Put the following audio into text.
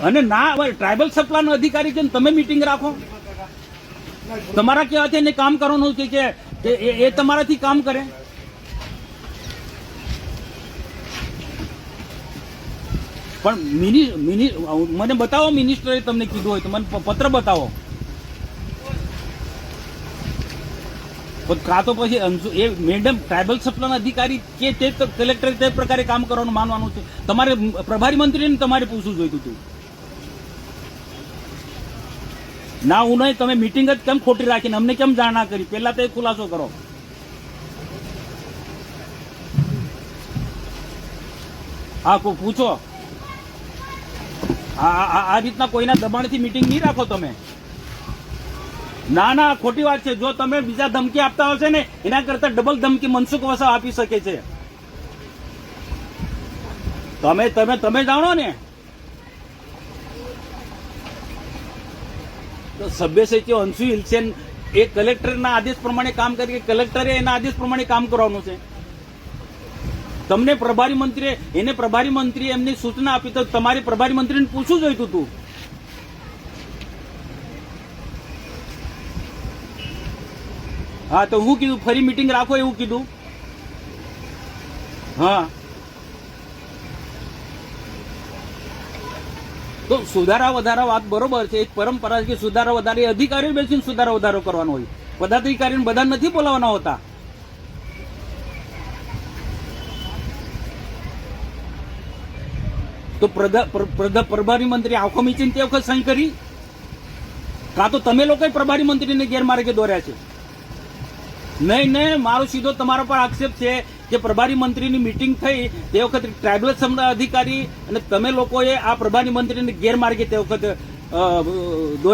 અને ના ટ્રાઇબલ સપ્લાયનો અધિકારી છે ને તમે મીટિંગ રાખો. તમારા કહેવાથી એને કામ કરવાનું છે કે એ તમારાથી કામ કરે. પણ મને બતાવો, મિનિસ્ટરે તમને કીધું હોય તો મને પત્ર બતાવો. કાં તો પછી એ મેડમ ટ્રાઇબલ સપ્લાયના અધિકારી કે તે કલેક્ટરે તે પ્રકારે કામ કરવાનું માનવાનું છે. તમારે પ્રભારી મંત્રીને તમારે પૂછવું જોઈતું હતું. ના હું નહીં, તમે મિટિંગ જ કેમ ખોટી રાખીને અમને કેમ જાણ ના કરી? પહેલા તો એ ખુલાસો કરો. હા પૂછો. આ રીતના કોઈના દબાણથી મિટિંગ નહીં રાખો તમે. ના ખોટી વાત છે. જો તમે બીજા ધમકી આપતા હશે ને એના કરતા ડબલ ધમકી મનસુખ વસાવા આપી શકે છે. તમે જાણો ને. તો સભ્ય સચિવ અંશુ હિલસેન એ કલેક્ટરના આદેશ પ્રમાણે કામ કરી, કલેક્ટરે એના આદેશ પ્રમાણે કામ કરવાનું છે. તમને પ્રભારી મંત્રીએ એમની સૂચના આપી તો તમારે પ્રભારી મંત્રીને પૂછવું જોઈતું હતું. હા તો હું કીધું ફરી મીટિંગ રાખો એવું કીધું. હા તો સુધારા વધારા વાત બરોબર છે. એક પરંપરા છે કે સુધારા વધારે અધિકારીઓ બેસીને સુધારા વધારો કરવાનો હોય. પદાધિકારીને બધા નથી બોલાવવાના હોતા. તો પ્રભારી મંત્રી આંખો મીચીને તે વખત સહી કરી, કાં તો તમે લોકોએ પ્રભારી મંત્રીને ગેરમાર્ગે દોર્યા છે. નહીં, મારો સીધો તમારા પર આક્ષેપ છે કે પ્રભારી મંત્રીની મીટિંગ થઈ તે વખતે ટ્રાઇબલ અધિકારી અને તમે લોકોએ આ પ્રભારી મંત્રીને ગેરમાર્ગે તે વખતે દોર્યા.